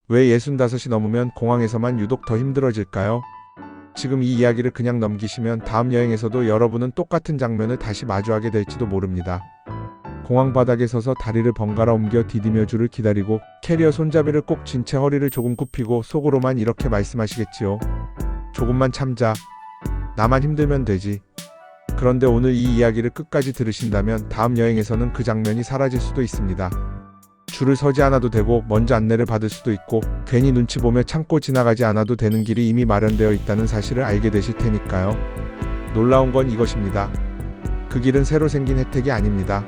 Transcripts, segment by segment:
왜 65이 넘으면 공항에서만 유독 더 힘들어질까요? 지금 이 이야기를 그냥 넘기시면 다음 여행에서도 여러분은 똑같은 장면을 다시 마주하게 될지도 모릅니다. 공항 바닥에 서서 다리를 번갈아 옮겨 디디며 줄을 기다리고 캐리어 손잡이를 꼭 쥔 채 허리를 조금 굽히고 속으로만 이렇게 말씀하시겠지요. 조금만 참자. 나만 힘들면 되지. 그런데 오늘 이 이야기를 끝까지 들으신다면 다음 여행에서는 그 장면이 사라질 수도 있습니다. 줄을 서지 않아도 되고 먼저 안내를 받을 수도 있고 괜히 눈치 보며 참고 지나가지 않아도 되는 길이 이미 마련되어 있다는 사실을 알게 되실 테니까요. 놀라운 건 이것입니다. 그 길은 새로 생긴 혜택이 아닙니다.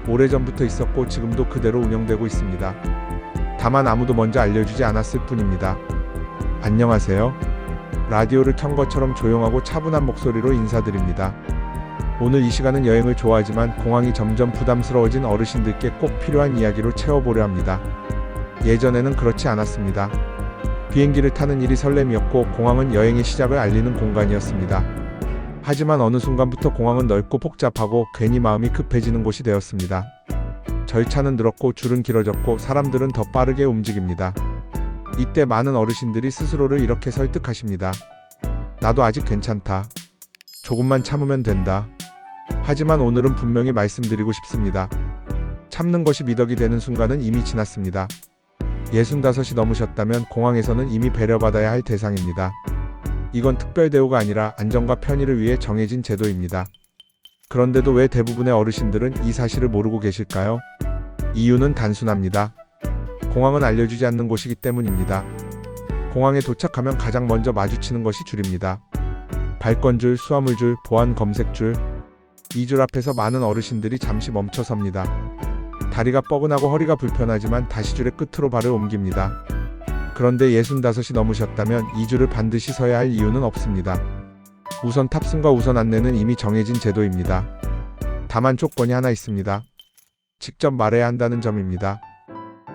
오래전부터 있었고 지금도 그대로 운영되고 있습니다. 다만 아무도 먼저 알려주지 않았을 뿐입니다. 안녕하세요. 라디오를 켠 것처럼 조용하고 차분한 목소리로 인사드립니다. 오늘 이 시간은 여행을 좋아하지만 공항이 점점 부담스러워진 어르신들께 꼭 필요한 이야기로 채워보려 합니다. 예전에는 그렇지 않았습니다. 비행기를 타는 일이 설렘이었고 공항은 여행의 시작을 알리는 공간이었습니다. 하지만 어느 순간부터 공항은 넓고 복잡하고 괜히 마음이 급해지는 곳이 되었습니다. 절차는 늘었고 줄은 길어졌고 사람들은 더 빠르게 움직입니다. 이때 많은 어르신들이 스스로를 이렇게 설득하십니다. 나도 아직 괜찮다. 조금만 참으면 된다. 하지만 오늘은 분명히 말씀드리고 싶습니다. 참는 것이 미덕이 되는 순간은 이미 지났습니다. 65이 넘으셨다면 공항에서는 이미 배려받아야 할 대상입니다. 이건 특별 대우가 아니라 안전과 편의를 위해 정해진 제도입니다. 그런데도 왜 대부분의 어르신들은 이 사실을 모르고 계실까요? 이유는 단순합니다. 공항은 알려주지 않는 곳이기 때문입니다. 공항에 도착하면 가장 먼저 마주치는 것이 줄입니다. 발권줄, 수화물줄, 보안 검색줄. 이 줄 앞에서 많은 어르신들이 잠시 멈춰 섭니다. 다리가 뻐근하고 허리가 불편하지만 다시 줄의 끝으로 발을 옮깁니다. 그런데 65이 넘으셨다면 이 줄을 반드시 서야 할 이유는 없습니다. 우선 탑승과 우선 안내는 이미 정해진 제도입니다. 다만 조건이 하나 있습니다. 직접 말해야 한다는 점입니다.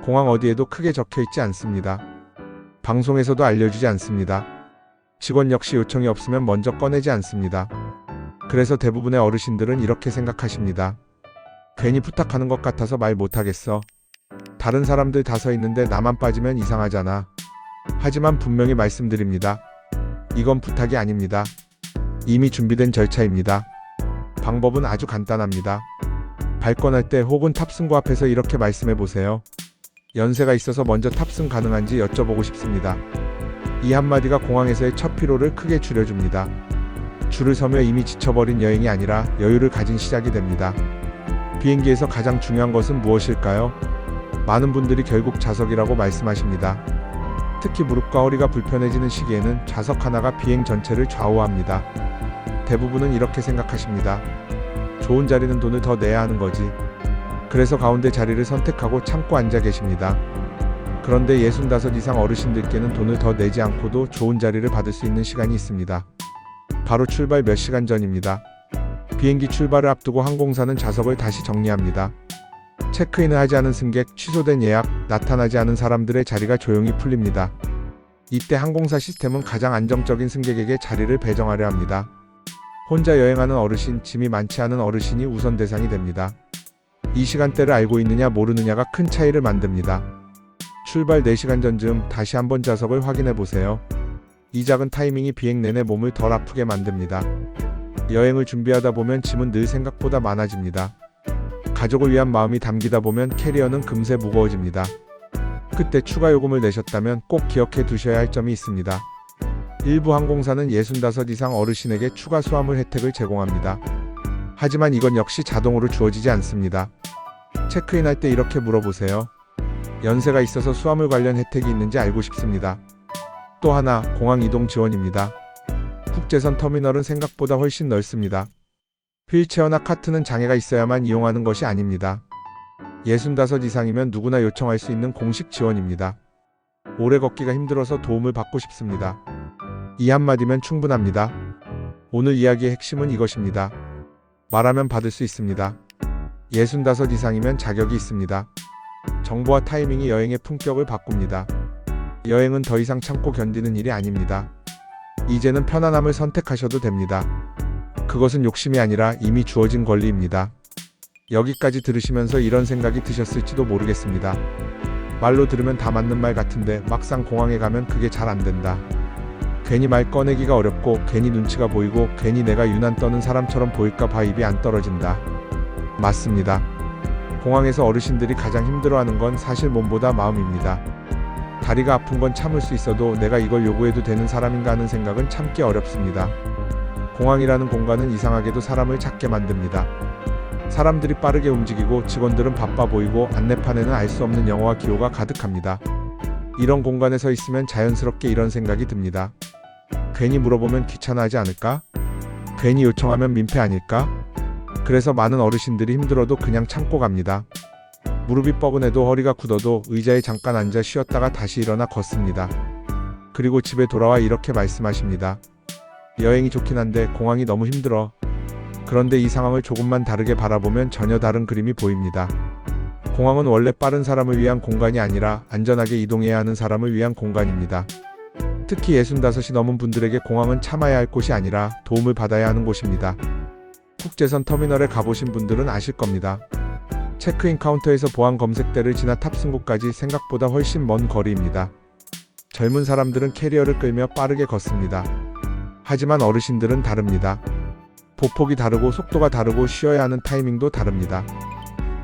공항 어디에도 크게 적혀있지 않습니다. 방송에서도 알려주지 않습니다. 직원 역시 요청이 없으면 먼저 꺼내지 않습니다. 그래서 대부분의 어르신들은 이렇게 생각하십니다. 괜히 부탁하는 것 같아서 말 못하겠어. 다른 사람들 다 서 있는데 나만 빠지면 이상하잖아. 하지만 분명히 말씀드립니다. 이건 부탁이 아닙니다. 이미 준비된 절차입니다. 방법은 아주 간단합니다. 발권할 때 혹은 탑승구 앞에서 이렇게 말씀해 보세요. 연세가 있어서 먼저 탑승 가능한지 여쭤보고 싶습니다. 이 한마디가 공항에서의 첫 피로를 크게 줄여줍니다. 줄을 서며 이미 지쳐버린 여행이 아니라 여유를 가진 시작이 됩니다. 비행기에서 가장 중요한 것은 무엇일까요? 많은 분들이 결국 좌석이라고 말씀하십니다. 특히 무릎과 허리가 불편해지는 시기에는 좌석 하나가 비행 전체를 좌우합니다. 대부분은 이렇게 생각하십니다. 좋은 자리는 돈을 더 내야 하는 거지. 그래서 가운데 자리를 선택하고 참고 앉아 계십니다. 그런데 65 이상 어르신들께는 돈을 더 내지 않고도 좋은 자리를 받을 수 있는 시간이 있습니다. 바로 출발 몇 시간 전입니다. 비행기 출발을 앞두고 항공사는 좌석을 다시 정리합니다. 체크인을 하지 않은 승객, 취소된 예약, 나타나지 않은 사람들의 자리가 조용히 풀립니다. 이때 항공사 시스템은 가장 안정적인 승객에게 자리를 배정하려 합니다. 혼자 여행하는 어르신, 짐이 많지 않은 어르신이 우선 대상이 됩니다. 이 시간대를 알고 있느냐 모르느냐가 큰 차이를 만듭니다. 출발 4시간 전쯤 다시 한번 좌석을 확인해 보세요. 이 작은 타이밍이 비행 내내 몸을 덜 아프게 만듭니다. 여행을 준비하다 보면 짐은 늘 생각보다 많아집니다. 가족을 위한 마음이 담기다 보면 캐리어는 금세 무거워집니다. 그때 추가 요금을 내셨다면 꼭 기억해 두셔야 할 점이 있습니다. 일부 항공사는 65 이상 어르신에게 추가 수화물 혜택을 제공합니다. 하지만 이건 역시 자동으로 주어지지 않습니다. 체크인할 때 이렇게 물어보세요. 연세가 있어서 수화물 관련 혜택이 있는지 알고 싶습니다. 또 하나, 공항 이동 지원입니다. 국제선 터미널은 생각보다 훨씬 넓습니다. 휠체어나 카트는 장애가 있어야만 이용하는 것이 아닙니다. 65 이상이면 누구나 요청할 수 있는 공식 지원입니다. 오래 걷기가 힘들어서 도움을 받고 싶습니다. 이 한마디면 충분합니다. 오늘 이야기의 핵심은 이것입니다. 말하면 받을 수 있습니다. 65 이상이면 자격이 있습니다. 정보와 타이밍이 여행의 품격을 바꿉니다. 여행은 더 이상 참고 견디는 일이 아닙니다. 이제는 편안함을 선택하셔도 됩니다. 그것은 욕심이 아니라 이미 주어진 권리입니다. 여기까지 들으시면서 이런 생각이 드셨을지도 모르겠습니다. 말로 들으면 다 맞는 말 같은데 막상 공항에 가면 그게 잘 안 된다. 괜히 말 꺼내기가 어렵고 괜히 눈치가 보이고 괜히 내가 유난 떠는 사람처럼 보일까 봐 입이 안 떨어진다. 맞습니다. 공항에서 어르신들이 가장 힘들어하는 건 사실 몸보다 마음입니다. 다리가 아픈 건 참을 수 있어도 내가 이걸 요구해도 되는 사람인가 하는 생각은 참기 어렵습니다. 공항이라는 공간은 이상하게도 사람을 찾게 만듭니다. 사람들이 빠르게 움직이고 직원들은 바빠 보이고 안내판에는 알 수 없는 영어와 기호가 가득합니다. 이런 공간에 서 있으면 자연스럽게 이런 생각이 듭니다. 괜히 물어보면 귀찮아하지 않을까? 괜히 요청하면 민폐 아닐까? 그래서 많은 어르신들이 힘들어도 그냥 참고 갑니다. 무릎이 뻐근해도 허리가 굳어도 의자에 잠깐 앉아 쉬었다가 다시 일어나 걷습니다. 그리고 집에 돌아와 이렇게 말씀하십니다. 여행이 좋긴 한데 공항이 너무 힘들어. 그런데 이 상황을 조금만 다르게 바라보면 전혀 다른 그림이 보입니다. 공항은 원래 빠른 사람을 위한 공간이 아니라 안전하게 이동해야 하는 사람을 위한 공간입니다. 특히 65이 넘은 분들에게 공항은 참아야 할 곳이 아니라 도움을 받아야 하는 곳입니다. 국제선 터미널에 가보신 분들은 아실 겁니다. 체크인 카운터에서 보안 검색대를 지나 탑승구까지 생각보다 훨씬 먼 거리입니다. 젊은 사람들은 캐리어를 끌며 빠르게 걷습니다. 하지만 어르신들은 다릅니다. 보폭이 다르고 속도가 다르고 쉬어야 하는 타이밍도 다릅니다.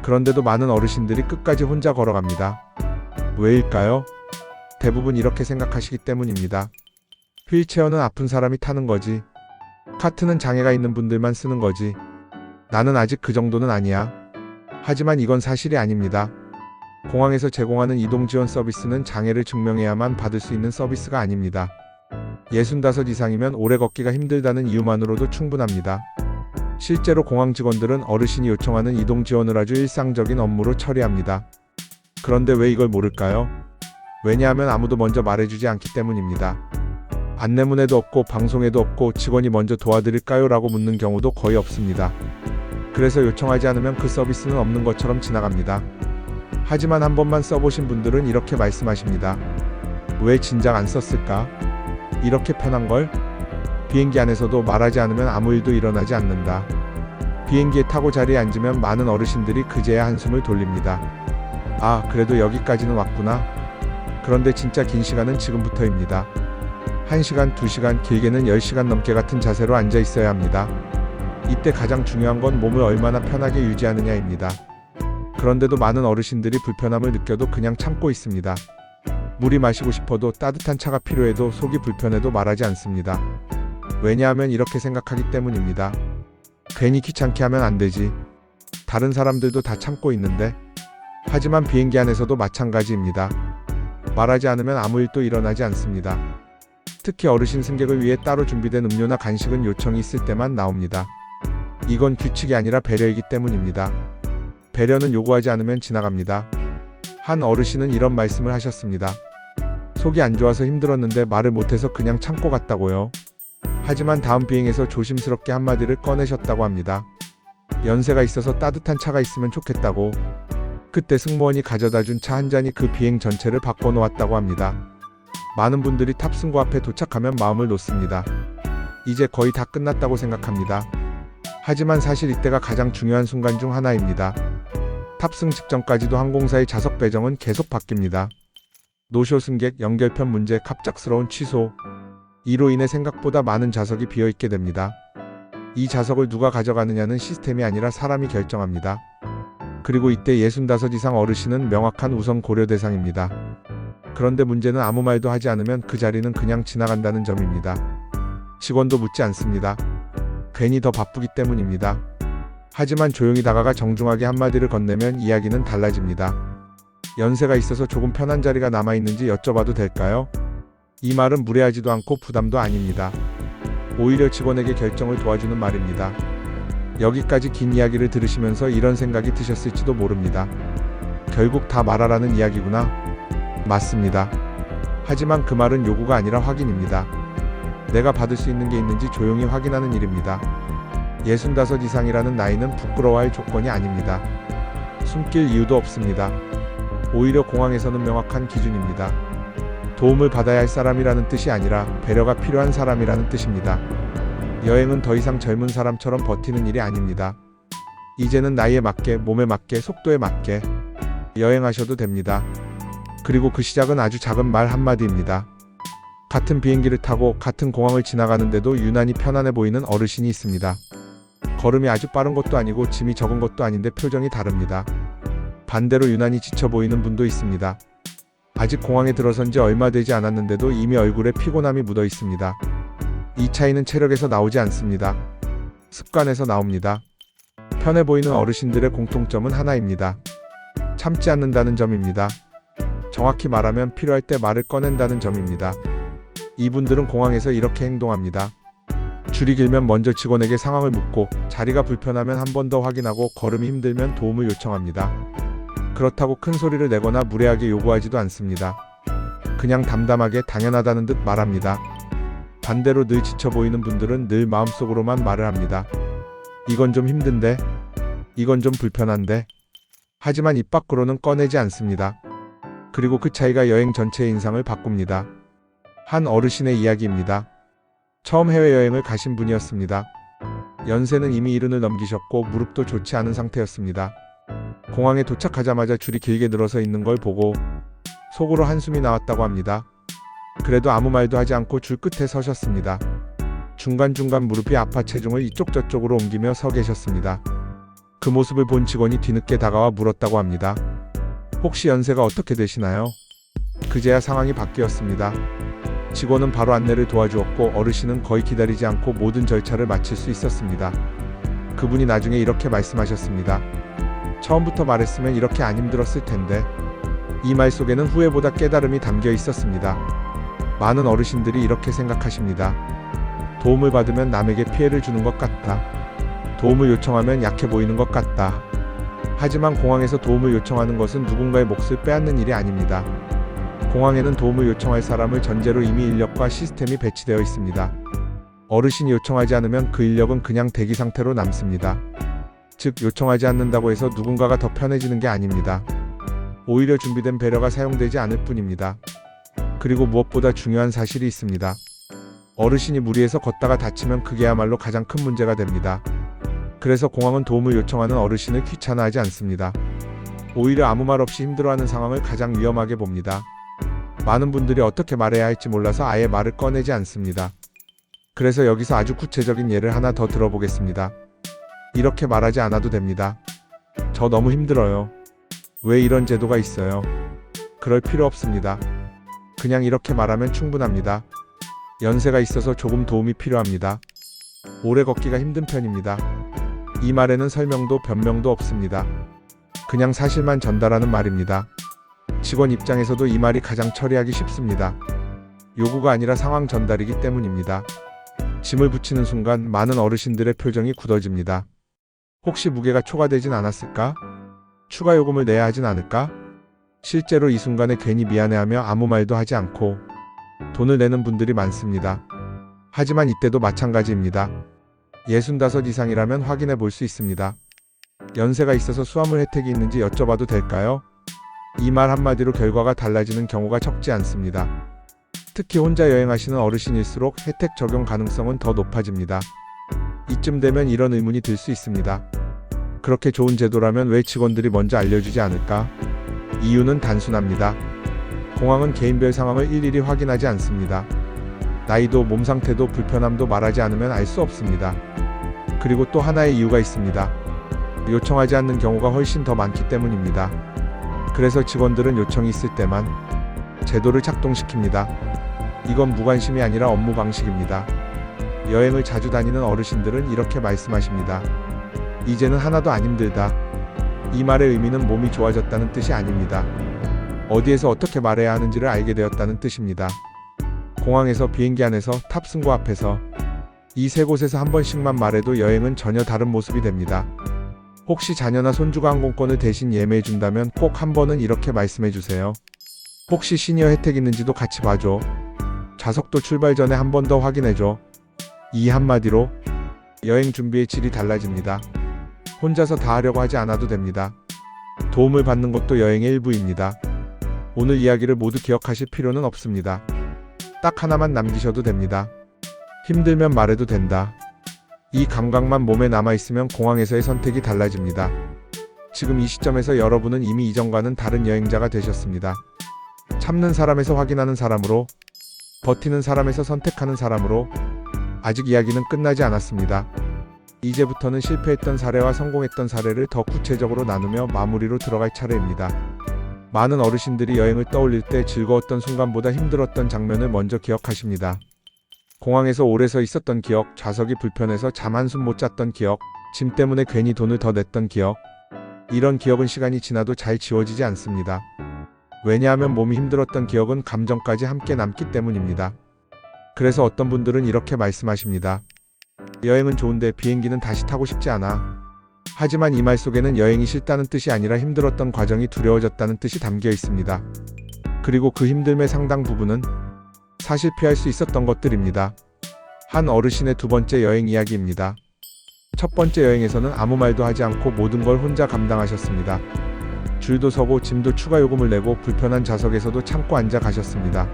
그런데도 많은 어르신들이 끝까지 혼자 걸어갑니다. 왜일까요? 대부분 이렇게 생각하시기 때문입니다. 휠체어는 아픈 사람이 타는 거지. 카트는 장애가 있는 분들만 쓰는 거지. 나는 아직 그 정도는 아니야. 하지만 이건 사실이 아닙니다. 공항에서 제공하는 이동 지원 서비스는 장애를 증명해야만 받을 수 있는 서비스가 아닙니다. 65 이상이면 오래 걷기가 힘들다는 이유만으로도 충분합니다. 실제로 공항 직원들은 어르신이 요청하는 이동 지원을 아주 일상적인 업무로 처리합니다. 그런데 왜 이걸 모를까요? 왜냐하면 아무도 먼저 말해주지 않기 때문입니다. 안내문에도 없고 방송에도 없고 직원이 먼저 도와드릴까요? 라고 묻는 경우도 거의 없습니다. 그래서 요청하지 않으면 그 서비스는 없는 것처럼 지나갑니다. 하지만 한 번만 써보신 분들은 이렇게 말씀하십니다. 왜 진작 안 썼을까? 이렇게 편한걸? 비행기 안에서도 말하지 않으면 아무 일도 일어나지 않는다. 비행기에 타고 자리에 앉으면 많은 어르신들이 그제야 한숨을 돌립니다. 아, 그래도 여기까지는 왔구나. 그런데 진짜 긴 시간은 지금부터입니다. 1시간, 2시간, 길게는 10시간 넘게 같은 자세로 앉아 있어야 합니다. 이때 가장 중요한 건 몸을 얼마나 편하게 유지하느냐입니다. 그런데도 많은 어르신들이 불편함을 느껴도 그냥 참고 있습니다. 물이 마시고 싶어도 따뜻한 차가 필요해도 속이 불편해도 말하지 않습니다. 왜냐하면 이렇게 생각하기 때문입니다. 괜히 귀찮게 하면 안 되지. 다른 사람들도 다 참고 있는데. 하지만 비행기 안에서도 마찬가지입니다. 말하지 않으면 아무 일도 일어나지 않습니다. 특히 어르신 승객을 위해 따로 준비된 음료나 간식은 요청이 있을 때만 나옵니다. 이건 규칙이 아니라 배려이기 때문입니다. 배려는 요구하지 않으면 지나갑니다. 한 어르신은 이런 말씀을 하셨습니다. 속이 안 좋아서 힘들었는데 말을 못해서 그냥 참고 갔다고요. 하지만 다음 비행에서 조심스럽게 한마디를 꺼내셨다고 합니다. 연세가 있어서 따뜻한 차가 있으면 좋겠다고. 그때 승무원이 가져다 준 차 한 잔이 그 비행 전체를 바꿔놓았다고 합니다. 많은 분들이 탑승구 앞에 도착하면 마음을 놓습니다. 이제 거의 다 끝났다고 생각합니다. 하지만 사실 이때가 가장 중요한 순간 중 하나입니다. 탑승 직전까지도 항공사의 좌석 배정은 계속 바뀝니다. 노쇼 승객, 연결편 문제, 갑작스러운 취소. 이로 인해 생각보다 많은 좌석이 비어있게 됩니다. 이 좌석을 누가 가져가느냐는 시스템이 아니라 사람이 결정합니다. 그리고 이때 65 이상 어르신은 명확한 우선 고려 대상입니다. 그런데 문제는 아무 말도 하지 않으면 그 자리는 그냥 지나간다는 점입니다. 직원도 묻지 않습니다. 괜히 더 바쁘기 때문입니다. 하지만 조용히 다가가 정중하게 한마디를 건네면 이야기는 달라집니다. 연세가 있어서 조금 편한 자리가 남아있는지 여쭤봐도 될까요? 이 말은 무례하지도 않고 부담도 아닙니다. 오히려 직원에게 결정을 도와주는 말입니다. 여기까지 긴 이야기를 들으시면서 이런 생각이 드셨을지도 모릅니다. 결국 다 말하라는 이야기구나. 맞습니다. 하지만 그 말은 요구가 아니라 확인입니다. 내가 받을 수 있는 게 있는지 조용히 확인하는 일입니다. 65 이상이라는 나이는 부끄러워할 조건이 아닙니다. 숨길 이유도 없습니다. 오히려 공항에서는 명확한 기준입니다. 도움을 받아야 할 사람이라는 뜻이 아니라 배려가 필요한 사람이라는 뜻입니다. 여행은 더 이상 젊은 사람처럼 버티는 일이 아닙니다. 이제는 나이에 맞게, 몸에 맞게, 속도에 맞게 여행하셔도 됩니다. 그리고 그 시작은 아주 작은 말 한마디입니다. 같은 비행기를 타고 같은 공항을 지나가는데도 유난히 편안해 보이는 어르신이 있습니다. 걸음이 아주 빠른 것도 아니고 짐이 적은 것도 아닌데 표정이 다릅니다. 반대로 유난히 지쳐 보이는 분도 있습니다. 아직 공항에 들어선 지 얼마 되지 않았는데도 이미 얼굴에 피곤함이 묻어 있습니다. 이 차이는 체력에서 나오지 않습니다. 습관에서 나옵니다. 편해 보이는 어르신들의 공통점은 하나입니다. 참지 않는다는 점입니다. 정확히 말하면 필요할 때 말을 꺼낸다는 점입니다. 이분들은 공항에서 이렇게 행동합니다. 줄이 길면 먼저 직원에게 상황을 묻고 자리가 불편하면 한 번 더 확인하고 걸음이 힘들면 도움을 요청합니다. 그렇다고 큰 소리를 내거나 무례하게 요구하지도 않습니다. 그냥 담담하게 당연하다는 듯 말합니다. 반대로 늘 지쳐 보이는 분들은 늘 마음속으로만 말을 합니다. 이건 좀 힘든데, 이건 좀 불편한데. 하지만 입 밖으로는 꺼내지 않습니다. 그리고 그 차이가 여행 전체의 인상을 바꿉니다. 한 어르신의 이야기입니다. 처음 해외여행을 가신 분이었습니다. 연세는 이미 70을 넘기셨고 무릎도 좋지 않은 상태였습니다. 공항에 도착하자마자 줄이 길게 늘어서 있는 걸 보고 속으로 한숨이 나왔다고 합니다. 그래도 아무 말도 하지 않고 줄 끝에 서셨습니다. 중간중간 무릎이 아파 체중을 이쪽 저쪽으로 옮기며 서 계셨습니다. 그 모습을 본 직원이 뒤늦게 다가와 물었다고 합니다. 혹시 연세가 어떻게 되시나요? 그제야 상황이 바뀌었습니다. 직원은 바로 안내를 도와주었고 어르신은 거의 기다리지 않고 모든 절차를 마칠 수 있었습니다. 그분이 나중에 이렇게 말씀하셨습니다. 처음부터 말했으면 이렇게 안 힘들었을 텐데. 이 말 속에는 후회보다 깨달음이 담겨 있었습니다. 많은 어르신들이 이렇게 생각하십니다. 도움을 받으면 남에게 피해를 주는 것 같다. 도움을 요청하면 약해 보이는 것 같다. 하지만 공항에서 도움을 요청하는 것은 누군가의 몫을 빼앗는 일이 아닙니다. 공항에는 도움을 요청할 사람을 전제로 이미 인력과 시스템이 배치되어 있습니다. 어르신이 요청하지 않으면 그 인력은 그냥 대기 상태로 남습니다. 즉 요청하지 않는다고 해서 누군가가 더 편해지는 게 아닙니다. 오히려 준비된 배려가 사용되지 않을 뿐입니다. 그리고 무엇보다 중요한 사실이 있습니다. 어르신이 무리해서 걷다가 다치면 그게야말로 가장 큰 문제가 됩니다. 그래서 공항은 도움을 요청하는 어르신을 귀찮아하지 않습니다. 오히려 아무 말 없이 힘들어하는 상황을 가장 위험하게 봅니다. 많은 분들이 어떻게 말해야 할지 몰라서 아예 말을 꺼내지 않습니다. 그래서 여기서 아주 구체적인 예를 하나 더 들어보겠습니다. 이렇게 말하지 않아도 됩니다. 저 너무 힘들어요. 왜 이런 제도가 있어요? 그럴 필요 없습니다. 그냥 이렇게 말하면 충분합니다. 연세가 있어서 조금 도움이 필요합니다. 오래 걷기가 힘든 편입니다. 이 말에는 설명도 변명도 없습니다. 그냥 사실만 전달하는 말입니다. 직원 입장에서도 이 말이 가장 처리하기 쉽습니다. 요구가 아니라 상황 전달이기 때문입니다. 짐을 붙이는 순간 많은 어르신들의 표정이 굳어집니다. 혹시 무게가 초과되진 않았을까? 추가 요금을 내야 하진 않을까? 실제로 이 순간에 괜히 미안해하며 아무 말도 하지 않고 돈을 내는 분들이 많습니다. 하지만 이때도 마찬가지입니다. 65 이상이라면 확인해 볼 수 있습니다. 연세가 있어서 수화물 혜택이 있는지 여쭤봐도 될까요? 이 말 한마디로 결과가 달라지는 경우가 적지 않습니다. 특히 혼자 여행하시는 어르신일수록 혜택 적용 가능성은 더 높아집니다. 이쯤 되면 이런 의문이 들 수 있습니다. 그렇게 좋은 제도라면 왜 직원들이 먼저 알려주지 않을까? 이유는 단순합니다. 공항은 개인별 상황을 일일이 확인하지 않습니다. 나이도 몸 상태도 불편함도 말하지 않으면 알 수 없습니다. 그리고 또 하나의 이유가 있습니다. 요청하지 않는 경우가 훨씬 더 많기 때문입니다. 그래서 직원들은 요청이 있을 때만 제도를 작동시킵니다. 이건 무관심이 아니라 업무 방식입니다. 여행을 자주 다니는 어르신들은 이렇게 말씀하십니다. 이제는 하나도 안 힘들다. 이 말의 의미는 몸이 좋아졌다는 뜻이 아닙니다. 어디에서 어떻게 말해야 하는지를 알게 되었다는 뜻입니다. 공항에서, 비행기 안에서, 탑승구 앞에서 이 세 곳에서 한 번씩만 말해도 여행은 전혀 다른 모습이 됩니다. 혹시 자녀나 손주가 항공권을 대신 예매해준다면 꼭 한 번은 이렇게 말씀해주세요. 혹시 시니어 혜택 있는지도 같이 봐줘. 좌석도 출발 전에 한 번 더 확인해줘. 이 한마디로 여행 준비의 질이 달라집니다. 혼자서 다 하려고 하지 않아도 됩니다. 도움을 받는 것도 여행의 일부입니다. 오늘 이야기를 모두 기억하실 필요는 없습니다. 딱 하나만 남기셔도 됩니다. 힘들면 말해도 된다. 이 감각만 몸에 남아있으면 공항에서의 선택이 달라집니다. 지금 이 시점에서 여러분은 이미 이전과는 다른 여행자가 되셨습니다. 참는 사람에서 확인하는 사람으로, 버티는 사람에서 선택하는 사람으로. 아직 이야기는 끝나지 않았습니다. 이제부터는 실패했던 사례와 성공했던 사례를 더 구체적으로 나누며 마무리로 들어갈 차례입니다. 많은 어르신들이 여행을 떠올릴 때 즐거웠던 순간보다 힘들었던 장면을 먼저 기억하십니다. 공항에서 오래 서 있었던 기억, 좌석이 불편해서 잠 한숨 못 잤던 기억, 짐 때문에 괜히 돈을 더 냈던 기억. 이런 기억은 시간이 지나도 잘 지워지지 않습니다. 왜냐하면 몸이 힘들었던 기억은 감정까지 함께 남기 때문입니다. 그래서 어떤 분들은 이렇게 말씀하십니다. 여행은 좋은데 비행기는 다시 타고 싶지 않아. 하지만 이 말 속에는 여행이 싫다는 뜻이 아니라 힘들었던 과정이 두려워졌다는 뜻이 담겨 있습니다. 그리고 그 힘듦의 상당 부분은 사실 피할 수 있었던 것들입니다. 한 어르신의 두 번째 여행 이야기입니다. 첫 번째 여행에서는 아무 말도 하지 않고 모든 걸 혼자 감당하셨습니다. 줄도 서고 짐도 추가 요금을 내고 불편한 좌석에서도 참고 앉아 가셨습니다.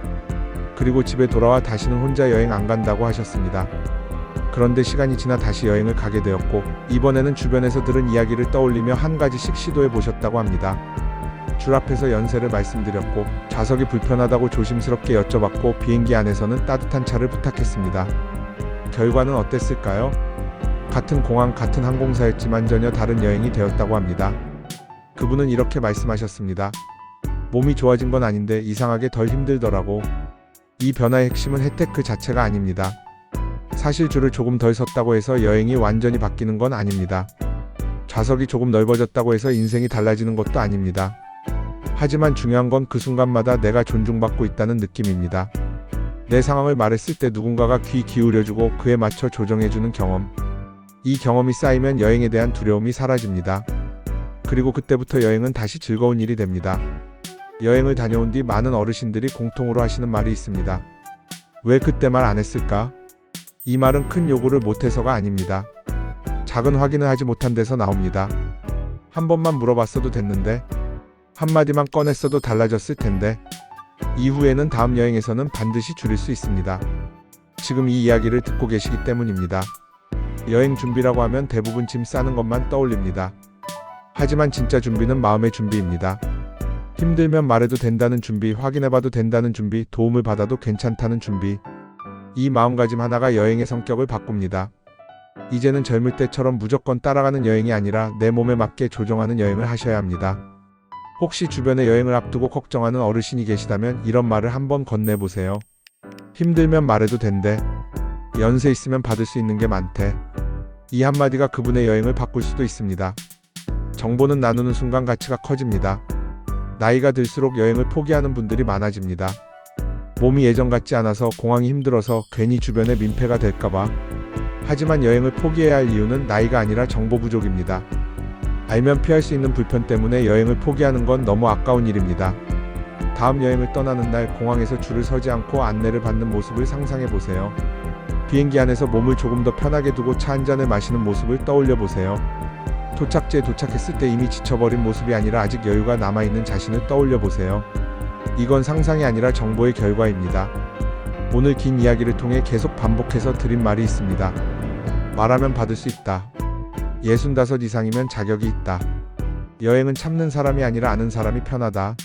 그리고 집에 돌아와 다시는 혼자 여행 안 간다고 하셨습니다. 그런데 시간이 지나 다시 여행을 가게 되었고, 이번에는 주변에서 들은 이야기를 떠올리며 한 가지씩 시도해 보셨다고 합니다. 줄 앞에서 연세를 말씀드렸고, 좌석이 불편하다고 조심스럽게 여쭤봤고, 비행기 안에서는 따뜻한 차를 부탁했습니다. 결과는 어땠을까요? 같은 공항, 같은 항공사였지만 전혀 다른 여행이 되었다고 합니다. 그분은 이렇게 말씀하셨습니다. 몸이 좋아진 건 아닌데 이상하게 덜 힘들더라고. 이 변화의 핵심은 혜택 그 자체가 아닙니다. 사실 줄을 조금 덜 섰다고 해서 여행이 완전히 바뀌는 건 아닙니다. 좌석이 조금 넓어졌다고 해서 인생이 달라지는 것도 아닙니다. 하지만 중요한 건 그 순간마다 내가 존중받고 있다는 느낌입니다. 내 상황을 말했을 때 누군가가 귀 기울여주고 그에 맞춰 조정해주는 경험. 이 경험이 쌓이면 여행에 대한 두려움이 사라집니다. 그리고 그때부터 여행은 다시 즐거운 일이 됩니다. 여행을 다녀온 뒤 많은 어르신들이 공통으로 하시는 말이 있습니다. 왜 그때 말 안 했을까? 이 말은 큰 요구를 못해서가 아닙니다. 작은 확인을 하지 못한 데서 나옵니다. 한 번만 물어봤어도 됐는데, 한마디만 꺼냈어도 달라졌을 텐데. 이후에는 다음 여행에서는 반드시 줄일 수 있습니다. 지금 이 이야기를 듣고 계시기 때문입니다. 여행 준비라고 하면 대부분 짐 싸는 것만 떠올립니다. 하지만 진짜 준비는 마음의 준비입니다. 힘들면 말해도 된다는 준비, 확인해봐도 된다는 준비, 도움을 받아도 괜찮다는 준비. 이 마음가짐 하나가 여행의 성격을 바꿉니다. 이제는 젊을 때처럼 무조건 따라가는 여행이 아니라 내 몸에 맞게 조정하는 여행을 하셔야 합니다. 혹시 주변에 여행을 앞두고 걱정하는 어르신이 계시다면 이런 말을 한번 건네보세요. 힘들면 말해도 된대. 연세 있으면 받을 수 있는 게 많대. 이 한마디가 그분의 여행을 바꿀 수도 있습니다. 정보는 나누는 순간 가치가 커집니다. 나이가 들수록 여행을 포기하는 분들이 많아집니다. 몸이 예전 같지 않아서, 공항이 힘들어서, 괜히 주변에 민폐가 될까봐. 하지만 여행을 포기해야 할 이유는 나이가 아니라 정보 부족입니다. 알면 피할 수 있는 불편 때문에 여행을 포기하는 건 너무 아까운 일입니다. 다음 여행을 떠나는 날 공항에서 줄을 서지 않고 안내를 받는 모습을 상상해 보세요. 비행기 안에서 몸을 조금 더 편하게 두고 차 한 잔을 마시는 모습을 떠올려 보세요. 도착지에 도착했을 때 이미 지쳐버린 모습이 아니라 아직 여유가 남아있는 자신을 떠올려 보세요. 이건 상상이 아니라 정보의 결과입니다. 오늘 긴 이야기를 통해 계속 반복해서 드린 말이 있습니다. 말하면 받을 수 있다. 65 이상이면 자격이 있다. 여행은 참는 사람이 아니라 아는 사람이 편하다.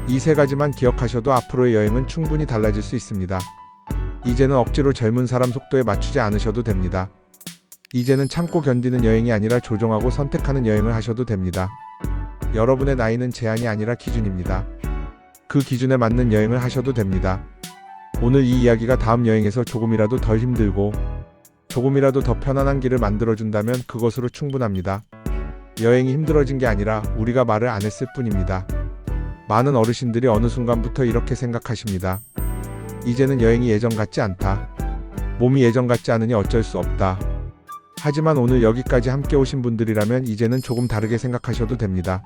이 세 가지만 기억하셔도 앞으로의 여행은 충분히 달라질 수 있습니다. 이제는 억지로 젊은 사람 속도에 맞추지 않으셔도 됩니다. 이제는 참고 견디는 여행이 아니라 조종하고 선택하는 여행을 하셔도 됩니다. 여러분의 나이는 제한이 아니라 기준입니다. 그 기준에 맞는 여행을 하셔도 됩니다. 오늘 이 이야기가 다음 여행에서 조금이라도 덜 힘들고 조금이라도 더 편안한 길을 만들어준다면 그것으로 충분합니다. 여행이 힘들어진 게 아니라 우리가 말을 안 했을 뿐입니다. 많은 어르신들이 어느 순간부터 이렇게 생각하십니다. 이제는 여행이 예전 같지 않다. 몸이 예전 같지 않으니 어쩔 수 없다. 하지만 오늘 여기까지 함께 오신 분들이라면 이제는 조금 다르게 생각하셔도 됩니다.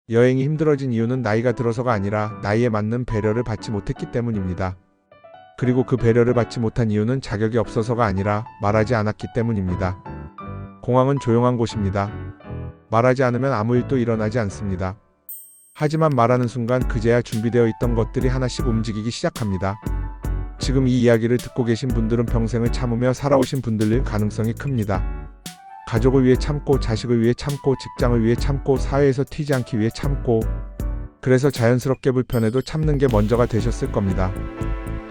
여행이 힘들어진 이유는 나이가 들어서가 아니라 나이에 맞는 배려를 받지 못했기 때문입니다. 그리고 그 배려를 받지 못한 이유는 자격이 없어서가 아니라 말하지 않았기 때문입니다. 공항은 조용한 곳입니다. 말하지 않으면 아무 일도 일어나지 않습니다. 하지만 말하는 순간 그제야 준비되어 있던 것들이 하나씩 움직이기 시작합니다. 지금 이 이야기를 듣고 계신 분들은 평생을 참으며 살아오신 분들일 가능성이 큽니다. 가족을 위해 참고, 자식을 위해 참고, 직장을 위해 참고, 사회에서 튀지 않기 위해 참고, 그래서 자연스럽게 불편해도 참는 게 먼저가 되셨을 겁니다.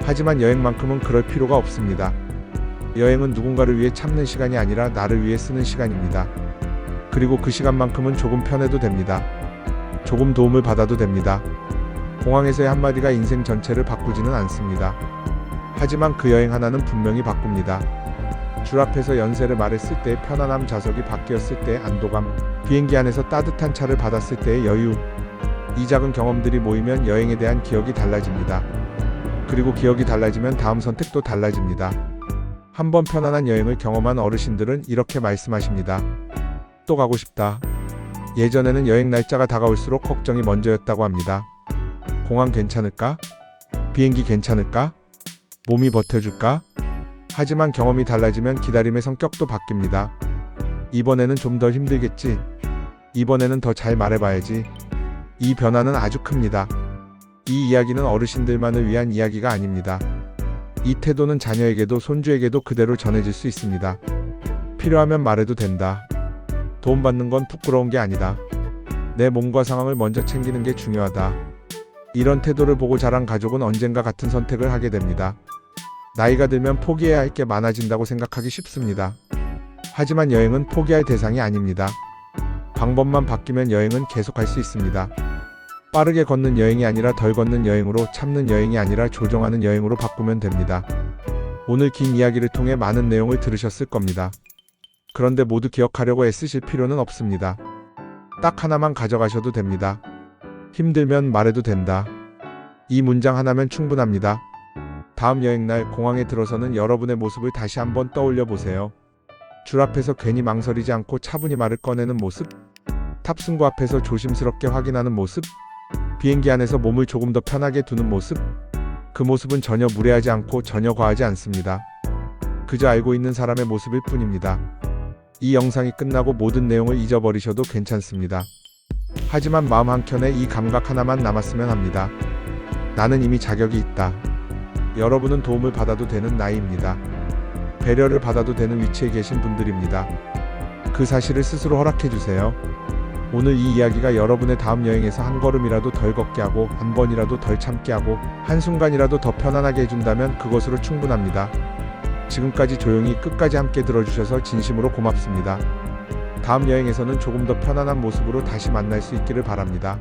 하지만 여행만큼은 그럴 필요가 없습니다. 여행은 누군가를 위해 참는 시간이 아니라 나를 위해 쓰는 시간입니다. 그리고 그 시간만큼은 조금 편해도 됩니다. 조금 도움을 받아도 됩니다. 공항에서의 한마디가 인생 전체를 바꾸지는 않습니다. 하지만 그 여행 하나는 분명히 바꿉니다. 줄 앞에서 연세를 말했을 때의 편안함, 좌석이 바뀌었을 때의 안도감, 비행기 안에서 따뜻한 차를 받았을 때의 여유. 이 작은 경험들이 모이면 여행에 대한 기억이 달라집니다. 그리고 기억이 달라지면 다음 선택도 달라집니다. 한번 편안한 여행을 경험한 어르신들은 이렇게 말씀하십니다. 또 가고 싶다. 예전에는 여행 날짜가 다가올수록 걱정이 먼저였다고 합니다. 공항 괜찮을까? 비행기 괜찮을까? 몸이 버텨줄까? 하지만 경험이 달라지면 기다림의 성격도 바뀝니다. 이번에는 좀 더 힘들겠지. 이번에는 더 잘 말해봐야지. 이 변화는 아주 큽니다. 이 이야기는 어르신들만을 위한 이야기가 아닙니다. 이 태도는 자녀에게도 손주에게도 그대로 전해질 수 있습니다. 필요하면 말해도 된다. 도움받는 건 부끄러운 게 아니다. 내 몸과 상황을 먼저 챙기는 게 중요하다. 이런 태도를 보고 자란 가족은 언젠가 같은 선택을 하게 됩니다. 나이가 들면 포기해야 할 게 많아진다고 생각하기 쉽습니다. 하지만 여행은 포기할 대상이 아닙니다. 방법만 바뀌면 여행은 계속할 수 있습니다. 빠르게 걷는 여행이 아니라 덜 걷는 여행으로, 참는 여행이 아니라 조정하는 여행으로 바꾸면 됩니다. 오늘 긴 이야기를 통해 많은 내용을 들으셨을 겁니다. 그런데 모두 기억하려고 애쓰실 필요는 없습니다. 딱 하나만 가져가셔도 됩니다. 힘들면 말해도 된다. 이 문장 하나면 충분합니다. 다음 여행날 공항에 들어서는 여러분의 모습을 다시 한번 떠올려 보세요. 줄 앞에서 괜히 망설이지 않고 차분히 말을 꺼내는 모습, 탑승구 앞에서 조심스럽게 확인하는 모습, 비행기 안에서 몸을 조금 더 편하게 두는 모습. 그 모습은 전혀 무례하지 않고 전혀 과하지 않습니다. 그저 알고 있는 사람의 모습일 뿐입니다. 이 영상이 끝나고 모든 내용을 잊어버리셔도 괜찮습니다. 하지만 마음 한켠에 이 감각 하나만 남았으면 합니다. 나는 이미 자격이 있다. 여러분은 도움을 받아도 되는 나이입니다. 배려를 받아도 되는 위치에 계신 분들입니다. 그 사실을 스스로 허락해주세요. 오늘 이 이야기가 여러분의 다음 여행에서 한 걸음이라도 덜 걷게 하고, 한 번이라도 덜 참게 하고, 한순간이라도 더 편안하게 해준다면 그것으로 충분합니다. 지금까지 조용히 끝까지 함께 들어주셔서 진심으로 고맙습니다. 다음 여행에서는 조금 더 편안한 모습으로 다시 만날 수 있기를 바랍니다.